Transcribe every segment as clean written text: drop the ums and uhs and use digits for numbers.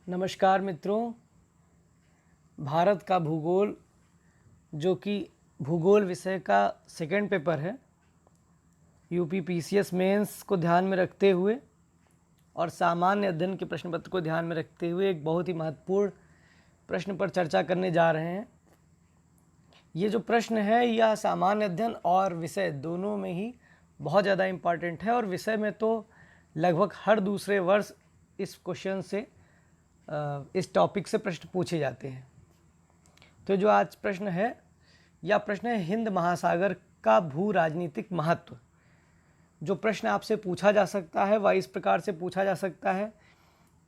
नमस्कार मित्रों, भारत का भूगोल जो कि भूगोल विषय का सेकंड पेपर है, यूपी पीसीएस मेंस को ध्यान में रखते हुए और सामान्य अध्ययन के प्रश्न पत्र को ध्यान में रखते हुए एक बहुत ही महत्वपूर्ण प्रश्न पर चर्चा करने जा रहे हैं। ये जो प्रश्न है यह सामान्य अध्ययन और विषय दोनों में ही बहुत ज़्यादा इम्पॉर्टेंट है और विषय में तो लगभग हर दूसरे वर्ष इस क्वेश्चन से इस टॉपिक से प्रश्न पूछे जाते हैं। तो जो आज प्रश्न है यह प्रश्न है हिंद महासागर का भू राजनीतिक महत्व। जो प्रश्न आपसे पूछा जा सकता है वह इस प्रकार से पूछा जा सकता है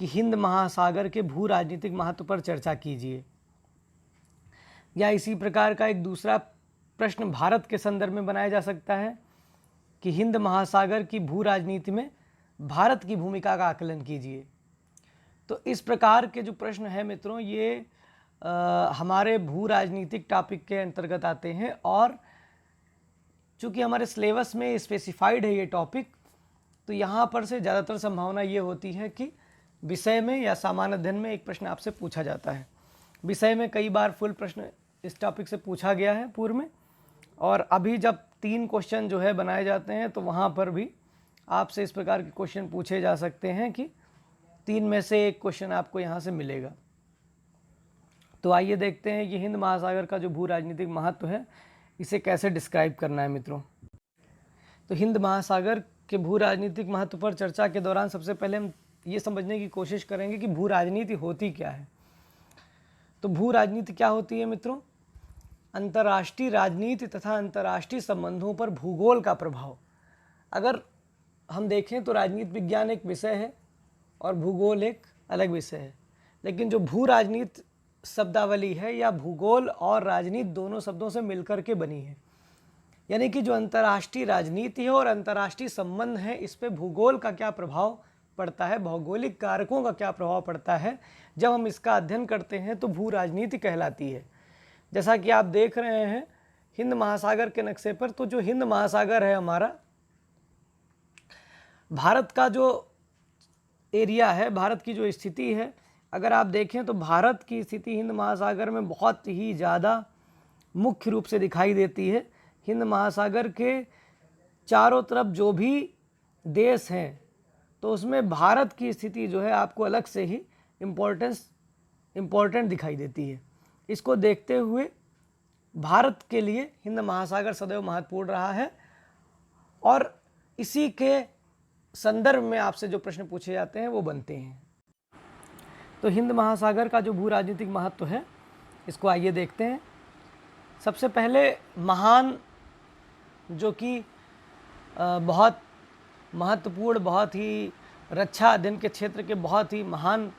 कि हिंद महासागर के भू राजनीतिक महत्व पर चर्चा कीजिए, या इसी प्रकार का एक दूसरा प्रश्न भारत के संदर्भ में बनाया जा सकता है कि हिंद महासागर की भू राजनीति में भारत की भूमिका का आकलन कीजिए। तो इस प्रकार के जो प्रश्न है मित्रों ये हमारे भू राजनीतिक टॉपिक के अंतर्गत आते हैं और चूँकि हमारे सिलेबस में स्पेसिफाइड है ये टॉपिक, तो यहाँ पर से ज़्यादातर संभावना ये होती है कि विषय में या सामान्य अध्ययन में एक प्रश्न आपसे पूछा जाता है। विषय में कई बार फुल प्रश्न इस टॉपिक से पूछा गया है पूर्व में, और अभी जब 3 क्वेश्चन जो है बनाए जाते हैं तो वहाँ पर भी आपसे इस प्रकार के क्वेश्चन पूछे जा सकते हैं कि 3 में से एक क्वेश्चन आपको यहाँ से मिलेगा। तो आइए देखते हैं कि हिंद महासागर का जो भू राजनीतिक महत्व है इसे कैसे डिस्क्राइब करना है मित्रों। तो हिंद महासागर के भू राजनीतिक महत्व पर चर्चा के दौरान सबसे पहले हम ये समझने की कोशिश करेंगे कि भू राजनीति होती क्या है। तो भू राजनीति क्या होती है मित्रों? अंतर्राष्ट्रीय राजनीति तथा अंतर्राष्ट्रीय संबंधों पर भूगोल का प्रभाव। अगर हम देखें तो राजनीति विज्ञान एक विषय है और भूगोल एक अलग विषय है, लेकिन जो भू राजनीति शब्दावली है या भूगोल और राजनीति दोनों शब्दों से मिलकर के बनी है। यानी कि जो अंतर्राष्ट्रीय राजनीति है और अंतर्राष्ट्रीय संबंध है इस पे भूगोल का क्या प्रभाव पड़ता है, भौगोलिक कारकों का क्या प्रभाव पड़ता है, जब हम इसका अध्ययन करते हैं तो भू राजनीति कहलाती है। जैसा कि आप देख रहे हैं हिंद महासागर के नक्शे पर, तो जो हिंद महासागर है हमारा भारत का जो एरिया है, भारत की जो स्थिति है, अगर आप देखें तो भारत की स्थिति हिंद महासागर में बहुत ही ज़्यादा मुख्य रूप से दिखाई देती है। हिंद महासागर के चारों तरफ जो भी देश हैं तो उसमें भारत की स्थिति जो है आपको अलग से ही इम्पोर्टेंट दिखाई देती है। इसको देखते हुए भारत के लिए हिंद महासागर सदैव महत्वपूर्ण रहा है और इसी के संदर्भ में आपसे जो प्रश्न पूछे जाते हैं वो बनते हैं। तो हिंद महासागर का जो भू राजनीतिक महत्व है इसको आइए देखते हैं। सबसे पहले महान जो कि बहुत महत्वपूर्ण, बहुत ही रक्षा अध्ययन के क्षेत्र के बहुत ही महान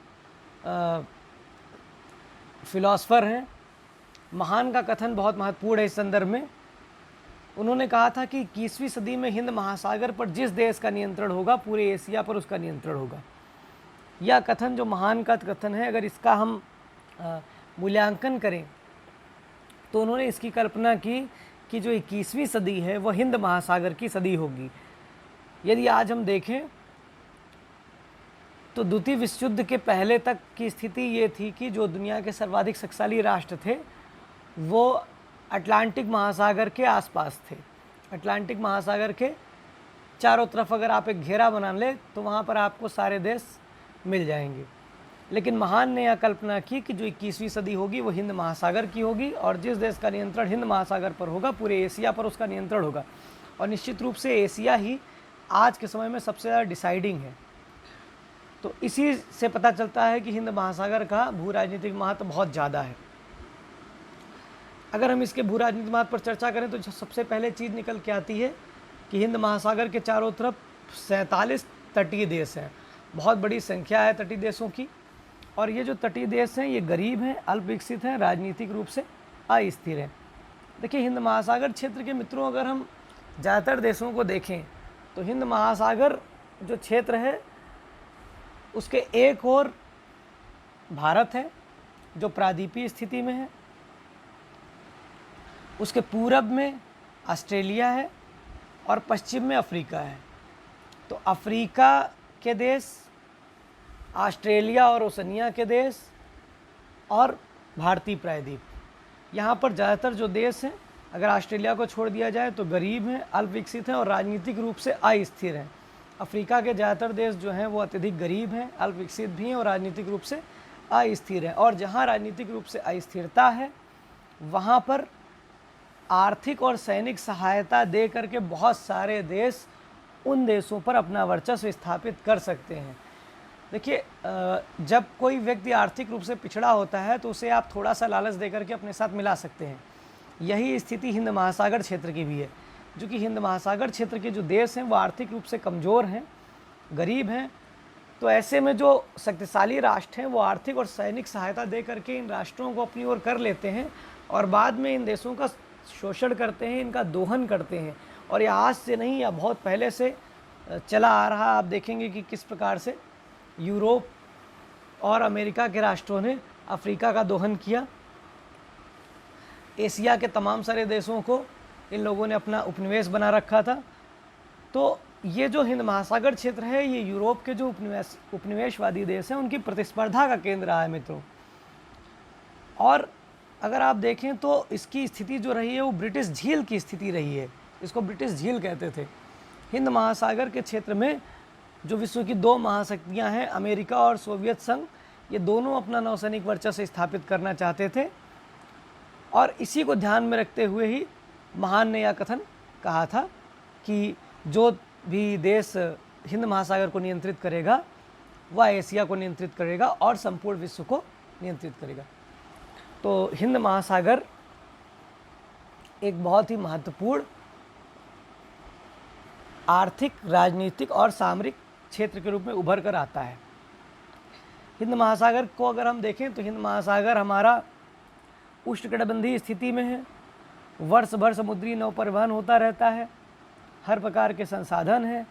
फिलॉसफर हैं। महान का कथन बहुत महत्वपूर्ण है इस संदर्भ में। उन्होंने कहा था कि 21वीं सदी में हिंद महासागर पर जिस देश का नियंत्रण होगा पूरे एशिया पर उसका नियंत्रण होगा। यह कथन जो महान का कथन है, अगर इसका हम मूल्यांकन करें तो उन्होंने इसकी कल्पना की कि जो 21वीं सदी है वह हिंद महासागर की सदी होगी। यदि आज हम देखें तो द्वितीय विश्व युद्ध के पहले तक की स्थिति ये थी कि जो दुनिया के सर्वाधिक शक्तिशाली राष्ट्र थे वो अटलांटिक महासागर के आसपास थे। अटलांटिक महासागर के चारों तरफ अगर आप एक घेरा बना लें तो वहाँ पर आपको सारे देश मिल जाएंगे। लेकिन महान ने यह कल्पना की कि जो 21वीं सदी होगी वो हिंद महासागर की होगी और जिस देश का नियंत्रण हिंद महासागर पर होगा पूरे एशिया पर उसका नियंत्रण होगा। और निश्चित रूप से एशिया ही आज के समय में सबसे ज़्यादा डिसाइडिंग है। तो इसी से पता चलता है कि हिंद महासागर का भू राजनीतिक महत्व बहुत ज़्यादा है। अगर हम इसके भू राजनीतिक महत्व पर चर्चा करें तो सबसे पहले चीज़ निकल के आती है कि हिंद महासागर के चारों तरफ 47 तटीय देश हैं। बहुत बड़ी संख्या है तटीय देशों की, और ये जो तटीय देश हैं ये गरीब हैं, अल्प विकसित हैं, राजनीतिक रूप से अस्थिर हैं। देखिए हिंद महासागर क्षेत्र के मित्रों अगर हम ज़्यादातर देशों को देखें तो हिंद महासागर जो क्षेत्र है उसके एक ओर भारत है जो प्रायद्वीपीय स्थिति में है, उसके पूरब में ऑस्ट्रेलिया है और पश्चिम में अफ्रीका है। तो अफ्रीका के देश ऑस्ट्रेलिया और ओशनिया के देश और भारतीय प्रायद्वीप। यहाँ पर ज़्यादातर जो देश हैं, अगर ऑस्ट्रेलिया को छोड़ दिया जाए तो गरीब हैं, अल्प विकसित हैं और राजनीतिक रूप से अस्थिर हैं। अफ्रीका के ज़्यादातर देश जो हैं वो अत्यधिक गरीब हैं, अल्प विकसित भी हैं और राजनीतिक रूप से अस्थिर हैं। और जहाँ राजनीतिक रूप से अस्थिरता है वहाँ पर आर्थिक और सैनिक सहायता दे करके बहुत सारे देश उन देशों पर अपना वर्चस्व स्थापित कर सकते हैं। देखिए, जब कोई व्यक्ति आर्थिक रूप से पिछड़ा होता है तो उसे आप थोड़ा सा लालच दे करके अपने साथ मिला सकते हैं। यही स्थिति हिंद महासागर क्षेत्र की भी है, जो कि हिंद महासागर क्षेत्र के जो देश हैं वो आर्थिक रूप से कमज़ोर हैं, गरीब हैं। तो ऐसे में जो शक्तिशाली राष्ट्र हैं वो आर्थिक और सैनिक सहायता दे करके इन राष्ट्रों को अपनी ओर कर लेते हैं और बाद में इन देशों का शोषण करते हैं, इनका दोहन करते हैं। और यह आज से नहीं, या बहुत पहले से चला आ रहा। आप देखेंगे कि किस प्रकार से यूरोप और अमेरिका के राष्ट्रों ने अफ्रीका का दोहन किया। एशिया के तमाम सारे देशों को इन लोगों ने अपना उपनिवेश बना रखा था। तो ये जो हिंद महासागर क्षेत्र है ये यूरोप के जो उपनिवेशवादी देश हैं उनकी प्रतिस्पर्धा का केंद्र रहा है मित्रों। और अगर आप देखें तो इसकी स्थिति जो रही है वो ब्रिटिश झील की स्थिति रही है। इसको ब्रिटिश झील कहते थे। हिंद महासागर के क्षेत्र में जो विश्व की दो महाशक्तियां हैं, अमेरिका और सोवियत संघ, ये दोनों अपना नौसैनिक वर्चस्व स्थापित करना चाहते थे। और इसी को ध्यान में रखते हुए ही महान ने यह कथन कहा था कि जो भी देश हिंद महासागर को नियंत्रित करेगा वह एशिया को नियंत्रित करेगा और संपूर्ण विश्व को नियंत्रित करेगा। तो हिंद महासागर एक बहुत ही महत्वपूर्ण आर्थिक, राजनीतिक और सामरिक क्षेत्र के रूप में उभर कर आता है। हिंद महासागर को अगर हम देखें तो हिंद महासागर हमारा उष्णकटिबंधीय स्थिति में है। वर्ष भर समुद्री नौ परिवहन होता रहता है, हर प्रकार के संसाधन हैं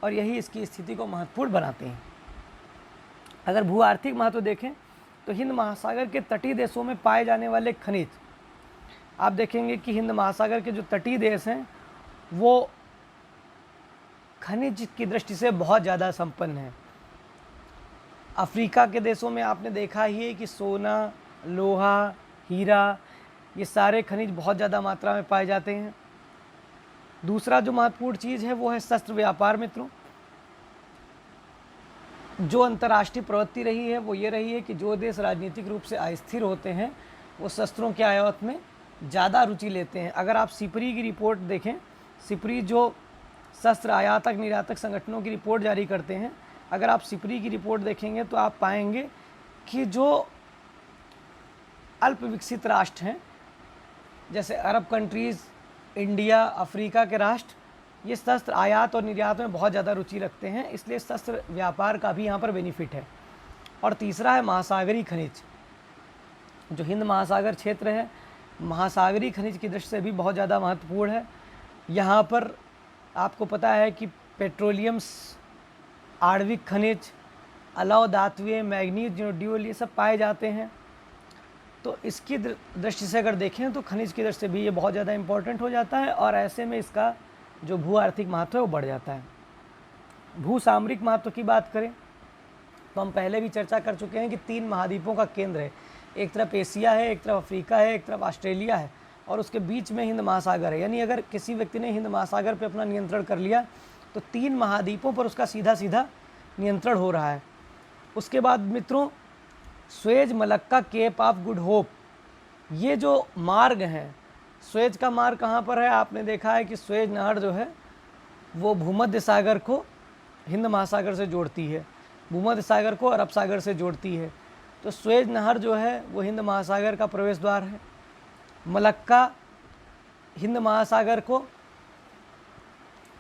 और यही इसकी स्थिति को महत्वपूर्ण बनाते हैं। अगर भू आर्थिक महत्व देखें तो हिंद महासागर के तटीय देशों में पाए जाने वाले खनिज, आप देखेंगे कि हिंद महासागर के जो तटीय देश हैं वो खनिज की दृष्टि से बहुत ज़्यादा संपन्न हैं। अफ्रीका के देशों में आपने देखा ही है कि सोना, लोहा, हीरा, ये सारे खनिज बहुत ज़्यादा मात्रा में पाए जाते हैं। दूसरा जो महत्वपूर्ण चीज़ है वो है शस्त्र व्यापार मित्रों। जो अंतर्राष्ट्रीय प्रवृत्ति रही है वो ये रही है कि जो देश राजनीतिक रूप से अस्थिर होते हैं वो शस्त्रों के आयात में ज़्यादा रुचि लेते हैं। अगर आप सिपरी की रिपोर्ट देखें, सिपरी जो शस्त्र आयातक निर्यातक संगठनों की रिपोर्ट जारी करते हैं, अगर आप सिपरी की रिपोर्ट देखेंगे तो आप पाएंगे कि जो अल्प विकसित राष्ट्र हैं जैसे अरब कंट्रीज़, इंडिया, अफ्रीका के राष्ट्र, ये शस्त्र आयात और निर्यात में बहुत ज़्यादा रुचि रखते हैं, इसलिए शस्त्र व्यापार का भी यहाँ पर बेनिफिट है। और तीसरा है महासागरी खनिज। जो हिंद महासागर क्षेत्र है महासागरी खनिज की दृष्टि से भी बहुत ज़्यादा महत्वपूर्ण है। यहाँ पर आपको पता है कि पेट्रोलियम्स, आणविक खनिज, अलौह धातुएं, मैग्नीज, ड्यूल, ये सब पाए जाते हैं। तो इसकी दृष्टि से अगर देखें तो खनिज की दृष्टि से भी ये बहुत ज़्यादा इम्पोर्टेंट हो जाता है और ऐसे में इसका जो भू आर्थिक महत्व है वो बढ़ जाता है। भू सामरिक महत्व की बात करें तो हम पहले भी चर्चा कर चुके हैं कि 3 महाद्वीपों का केंद्र है। एक तरफ एशिया है, एक तरफ अफ्रीका है, एक तरफ ऑस्ट्रेलिया है और उसके बीच में हिंद महासागर है। यानी अगर किसी व्यक्ति ने हिंद महासागर पर अपना नियंत्रण कर लिया तो 3 महाद्वीपों पर उसका सीधा सीधा नियंत्रण हो रहा है। उसके बाद मित्रों Suez, Malacca, Cape of Good Hope, ये जो मार्ग हैं, स्वेज का मार्ग कहाँ पर है? आपने देखा है कि स्वेज नहर जो है वो भूमध्य सागर को हिंद महासागर से जोड़ती है, भूमध्य सागर को अरब सागर से जोड़ती है। तो स्वेज नहर जो है वो हिंद महासागर का प्रवेश द्वार है। मलक्का हिंद महासागर को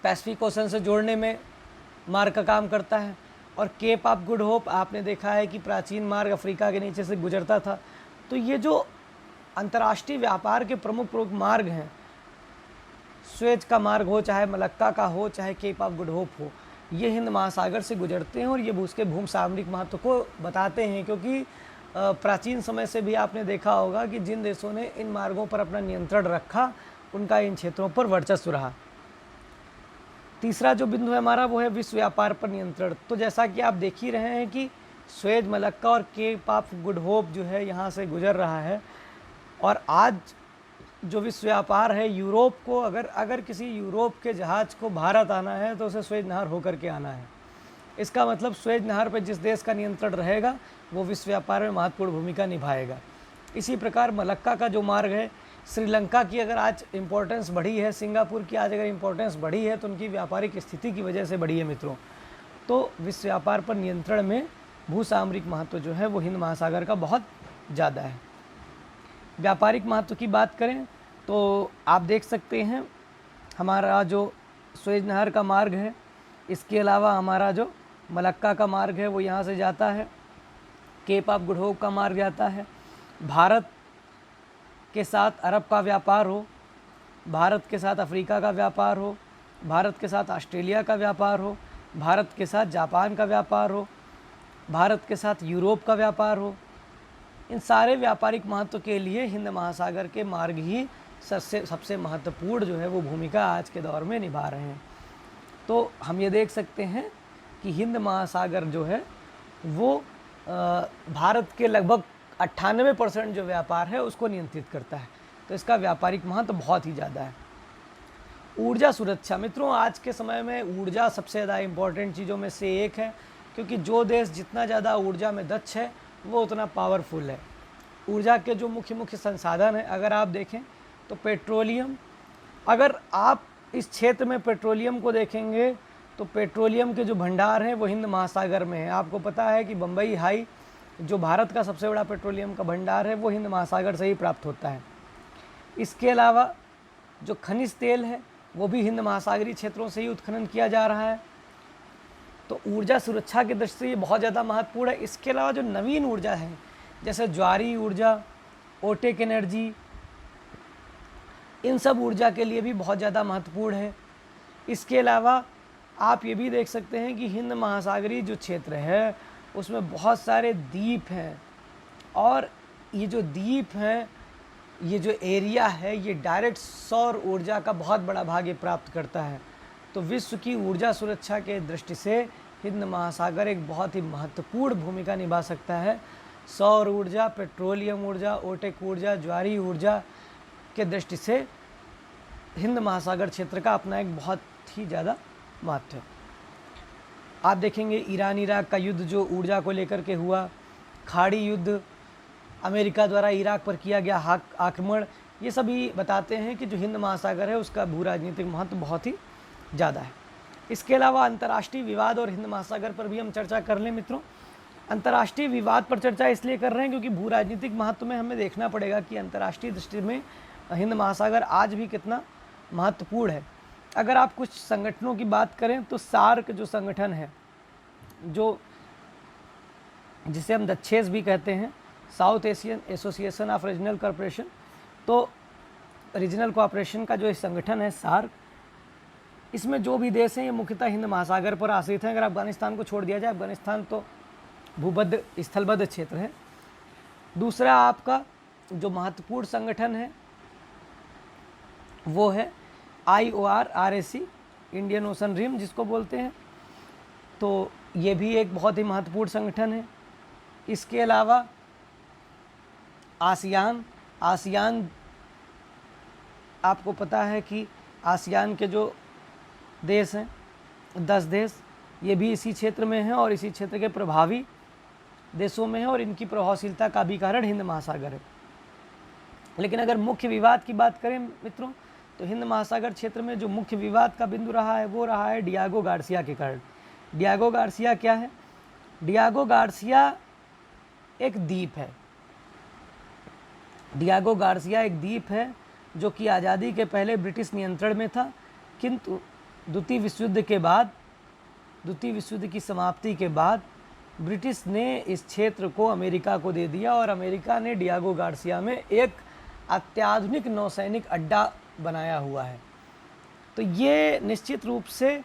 पैसिफिक ओशन से जोड़ने में मार्ग का काम करता है। और केप ऑफ गुड होप आपने देखा है कि प्राचीन मार्ग अफ्रीका के नीचे से गुजरता था। तो ये जो अंतर्राष्ट्रीय व्यापार के प्रमुख मार्ग हैं, स्वेज का मार्ग हो, चाहे मलक्का का हो, चाहे केप ऑफ गुड होप हो, ये हिंद महासागर से गुजरते हैं और ये उसके भूम सामरिक महत्व को बताते हैं। क्योंकि प्राचीन समय से भी आपने देखा होगा कि जिन देशों ने इन मार्गों पर अपना नियंत्रण रखा उनका इन क्षेत्रों पर वर्चस्व रहा। तीसरा जो बिंदु है हमारा वो है विश्व व्यापार पर नियंत्रण। तो जैसा कि आप देख ही रहे हैं कि सुएज मलक्का और केप ऑफ गुड होप जो है यहाँ से गुजर रहा है। और आज जो विश्व व्यापार है, यूरोप को अगर किसी यूरोप के जहाज़ को भारत आना है तो उसे सुएज नहर होकर के आना है। इसका मतलब सुएज नहर पर जिस देश का नियंत्रण रहेगा वो विश्व व्यापार में महत्वपूर्ण भूमिका निभाएगा। इसी प्रकार मलक्का का जो मार्ग है, श्रीलंका की अगर आज इम्पोर्टेंस बढ़ी है, सिंगापुर की आज अगर इम्पोर्टेंस बढ़ी है तो उनकी व्यापारिक स्थिति की वजह से बढ़ी है मित्रों। तो विश्व व्यापार पर नियंत्रण में भूसामरिक महत्व जो है वो हिंद महासागर का बहुत ज़्यादा है। व्यापारिक महत्व की बात करें तो आप देख सकते हैं हमारा जो सुएज नहर का मार्ग है, इसके अलावा हमारा जो मलक्का का मार्ग है वो यहाँ से जाता है, केप ऑफ गुड होप का मार्ग जाता है, भारत के साथ अरब का व्यापार हो, भारत के साथ अफ्रीका का व्यापार हो, भारत के साथ ऑस्ट्रेलिया का व्यापार हो, भारत के साथ जापान का व्यापार हो, भारत के साथ यूरोप का व्यापार हो, इन सारे व्यापारिक महत्व के लिए हिंद महासागर के मार्ग ही सबसे महत्वपूर्ण जो है वो भूमिका आज के दौर में निभा रहे हैं। तो हम ये देख सकते हैं कि हिंद महासागर जो है वो भारत के लगभग 98% जो व्यापार है उसको नियंत्रित करता है। तो इसका व्यापारिक महत्व बहुत ही ज़्यादा है। ऊर्जा सुरक्षा मित्रों, आज के समय में ऊर्जा सबसे ज़्यादा इम्पॉर्टेंट चीज़ों में से एक है, क्योंकि जो देश जितना ज़्यादा ऊर्जा में दक्ष है वो उतना पावरफुल है। ऊर्जा के जो मुख्य संसाधन हैं अगर आप देखें तो पेट्रोलियम, अगर आप इस क्षेत्र में पेट्रोलियम को देखेंगे तो पेट्रोलियम के जो भंडार हैं वो हिंद महासागर में है। आपको पता है कि बम्बई हाई जो भारत का सबसे बड़ा पेट्रोलियम का भंडार है वो हिंद महासागर से ही प्राप्त होता है। इसके अलावा जो खनिज तेल है वो भी हिंद महासागरीय क्षेत्रों से ही उत्खनन किया जा रहा है। तो ऊर्जा सुरक्षा की दृष्टि से ये बहुत ज़्यादा महत्वपूर्ण है। इसके अलावा जो नवीन ऊर्जा है जैसे ज्वारी ऊर्जा, ओटेक एनर्जी, इन सब ऊर्जा के लिए भी बहुत ज़्यादा महत्वपूर्ण है। इसके अलावा आप ये भी देख सकते हैं कि हिंद महासागरीय जो क्षेत्र है उसमें बहुत सारे द्वीप हैं, और ये जो द्वीप हैं, ये जो एरिया है, ये डायरेक्ट सौर ऊर्जा का बहुत बड़ा भाग ये प्राप्त करता है। तो विश्व की ऊर्जा सुरक्षा के दृष्टि से हिंद महासागर एक बहुत ही महत्वपूर्ण भूमिका निभा सकता है। सौर ऊर्जा, पेट्रोलियम ऊर्जा, ओटेक ऊर्जा, ज्वारी ऊर्जा के दृष्टि से हिंद महासागर क्षेत्र का अपना एक बहुत ही ज़्यादा महत्व है। आप देखेंगे ईरान इराक का युद्ध जो ऊर्जा को लेकर के हुआ, खाड़ी युद्ध, अमेरिका द्वारा इराक पर किया गया आक्रमण, ये सभी बताते हैं कि जो हिंद महासागर है उसका भू राजनीतिक महत्व बहुत ही ज़्यादा है। इसके अलावा अंतर्राष्ट्रीय विवाद और हिंद महासागर पर भी हम चर्चा कर लें मित्रों। अंतर्राष्ट्रीय विवाद पर चर्चा इसलिए कर रहे हैं क्योंकि भू राजनीतिक महत्व में हमें देखना पड़ेगा कि अंतर्राष्ट्रीय दृष्टि में हिंद महासागर आज भी कितना महत्वपूर्ण है। अगर आप कुछ संगठनों की बात करें तो सार्क जो संगठन है, जो जिसे हम दक्षेस भी कहते हैं, south Asian association of regional corporation, तो रीजनल कोऑपरेशन का जो संगठन है सार्क, इसमें जो भी देश हैं ये मुख्यतः हिंद महासागर पर आश्रित हैं। अगर अफगानिस्तान को छोड़ दिया जाए, अफगानिस्तान तो भूबद्ध स्थलबद्ध क्षेत्र है। दूसरा आपका जो महत्वपूर्ण संगठन है वो है IORRAC, इंडियन ओशन रिम जिसको बोलते हैं। तो ये भी एक बहुत ही महत्वपूर्ण संगठन है। इसके अलावा आसियान, आपको पता है कि आसियान के जो देश हैं 10 देश, ये भी इसी क्षेत्र में हैं और इसी क्षेत्र के प्रभावी देशों में हैं, और इनकी प्रभावशीलता का भी कारण हिंद महासागर है। लेकिन अगर मुख्य विवाद की बात करें मित्रों तो हिंद महासागर क्षेत्र में जो मुख्य विवाद का बिंदु रहा है वो रहा है डियागो गार्सिया के कारण। डियागो गार्सिया क्या है? डियागो गार्सिया एक द्वीप है। डियागो गार्सिया एक द्वीप है जो कि आज़ादी के पहले ब्रिटिश नियंत्रण में था, किंतु द्वितीय विश्व युद्ध की समाप्ति के बाद ब्रिटिश ने इस क्षेत्र को अमेरिका को दे दिया और अमेरिका ने डियागो गार्सिया में एक अत्याधुनिक नौसैनिक अड्डा बनाया हुआ है। तो ये निश्चित रूप से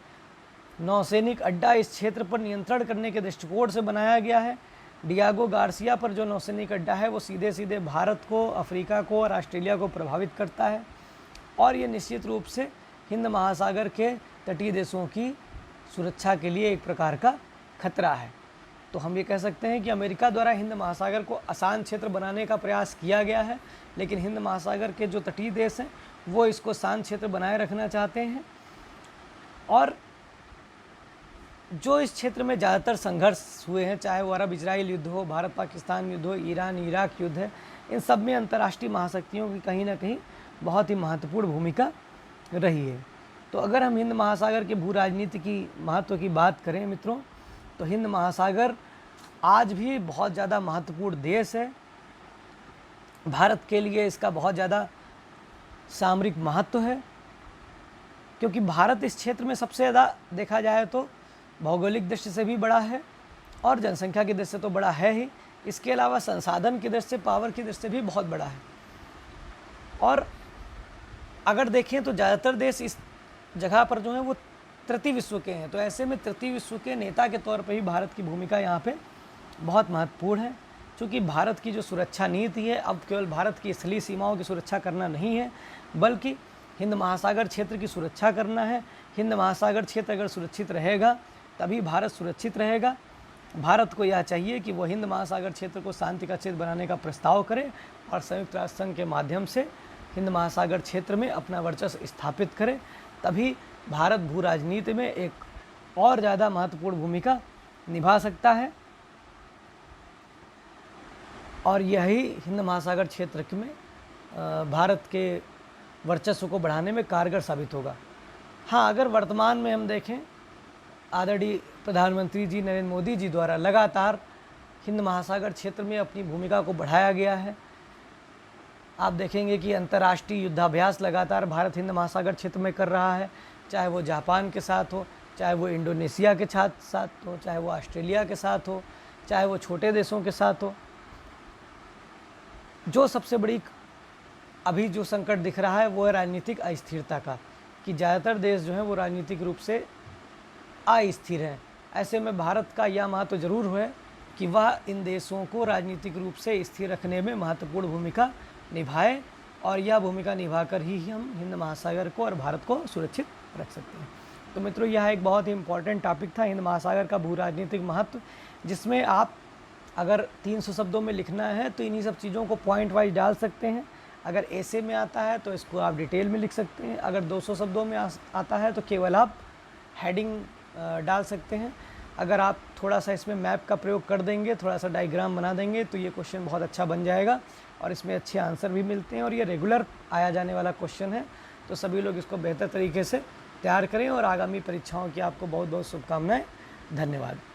नौसैनिक अड्डा इस क्षेत्र पर नियंत्रण करने के दृष्टिकोण से बनाया गया है। डियागो गार्सिया पर जो नौसैनिक अड्डा है वो सीधे सीधे भारत को, अफ्रीका को और ऑस्ट्रेलिया को प्रभावित करता है, और ये निश्चित रूप से हिंद महासागर के तटीय देशों की सुरक्षा के लिए एक प्रकार का खतरा है। तो हम ये कह सकते हैं कि अमेरिका द्वारा हिंद महासागर को आसान क्षेत्र बनाने का प्रयास किया गया है, लेकिन हिंद महासागर के जो तटीय देश हैं वो इसको शांत क्षेत्र बनाए रखना चाहते हैं। और जो इस क्षेत्र में ज़्यादातर संघर्ष हुए हैं, चाहे वो अरब इजराइल युद्ध हो, भारत पाकिस्तान युद्ध हो, ईरान इराक युद्ध है, इन सब में अंतर्राष्ट्रीय महाशक्तियों की कहीं ना कहीं बहुत ही महत्वपूर्ण भूमिका रही है। तो अगर हम हिंद महासागर के भू राजनीति की महत्व की बात करें मित्रों, तो हिंद महासागर आज भी बहुत ज़्यादा महत्वपूर्ण देश है। भारत के लिए इसका बहुत ज़्यादा सामरिक महत्व है, क्योंकि भारत इस क्षेत्र में सबसे ज़्यादा देखा जाए तो भौगोलिक दृष्टि से भी बड़ा है और जनसंख्या की दृष्टि से तो बड़ा है ही, इसके अलावा संसाधन की दृष्टि से, पावर की दृष्टि से भी बहुत बड़ा है। और अगर देखें तो ज़्यादातर देश इस जगह पर जो है वो तृतीय विश्व के हैं, तो ऐसे में तृतीय विश्व के नेता के तौर पर भी भारत की भूमिका यहाँ पे बहुत महत्वपूर्ण है। क्योंकि भारत की जो सुरक्षा नीति है अब केवल भारत की स्थलीय सीमाओं की सुरक्षा करना नहीं है, बल्कि हिंद महासागर क्षेत्र की सुरक्षा करना है। हिंद महासागर क्षेत्र अगर सुरक्षित रहेगा तभी भारत सुरक्षित रहेगा। भारत को यह चाहिए कि वो हिंद महासागर क्षेत्र को शांति का क्षेत्र बनाने का प्रस्ताव करे और संयुक्त राष्ट्र संघ के माध्यम से हिंद महासागर क्षेत्र में अपना वर्चस्व स्थापित करे, तभी भारत भू राजनीति में एक और ज़्यादा महत्वपूर्ण भूमिका निभा सकता है और यही हिंद महासागर क्षेत्र में भारत के वर्चस्व को बढ़ाने में कारगर साबित होगा। हाँ, अगर वर्तमान में हम देखें, आदरणीय प्रधानमंत्री जी नरेंद्र मोदी जी द्वारा लगातार हिंद महासागर क्षेत्र में अपनी भूमिका को बढ़ाया गया है। आप देखेंगे कि अंतर्राष्ट्रीय युद्धाभ्यास लगातार भारत हिंद महासागर क्षेत्र में कर रहा है, चाहे वो जापान के साथ हो, चाहे वो इंडोनेशिया के साथ हो, चाहे वो ऑस्ट्रेलिया के साथ हो, चाहे वो छोटे देशों के साथ हो। जो सबसे बड़ी अभी जो संकट दिख रहा है वो है राजनीतिक अस्थिरता का, कि ज़्यादातर देश जो हैं वो राजनीतिक रूप से अस्थिर हैं। ऐसे में भारत का यह महत्व जरूर है कि वह इन देशों को राजनीतिक रूप से स्थिर रखने में महत्वपूर्ण भूमिका निभाए, और यह भूमिका निभाकर ही हम हिंद महासागर को और भारत को सुरक्षित रख सकते हैं। तो मित्रों, यह एक बहुत ही इम्पॉर्टेंट टॉपिक था, हिंद महासागर का भू राजनीतिक महत्व, जिसमें आप अगर 300 शब्दों में लिखना है तो इन्हीं सब चीज़ों को पॉइंट वाइज डाल सकते हैं। अगर ऐसे में आता है तो इसको आप डिटेल में लिख सकते हैं। अगर 200 शब्दों में आता है तो केवल आप हेडिंग डाल सकते हैं। अगर आप थोड़ा सा इसमें मैप का प्रयोग कर देंगे, थोड़ा सा डायग्राम बना देंगे, तो ये क्वेश्चन बहुत अच्छा बन जाएगा और इसमें अच्छे आंसर भी मिलते हैं और ये रेगुलर आया जाने वाला क्वेश्चन है। तो सभी लोग इसको बेहतर तरीके से तैयार करें और आगामी परीक्षाओं की आपको बहुत बहुत शुभकामनाएं। धन्यवाद।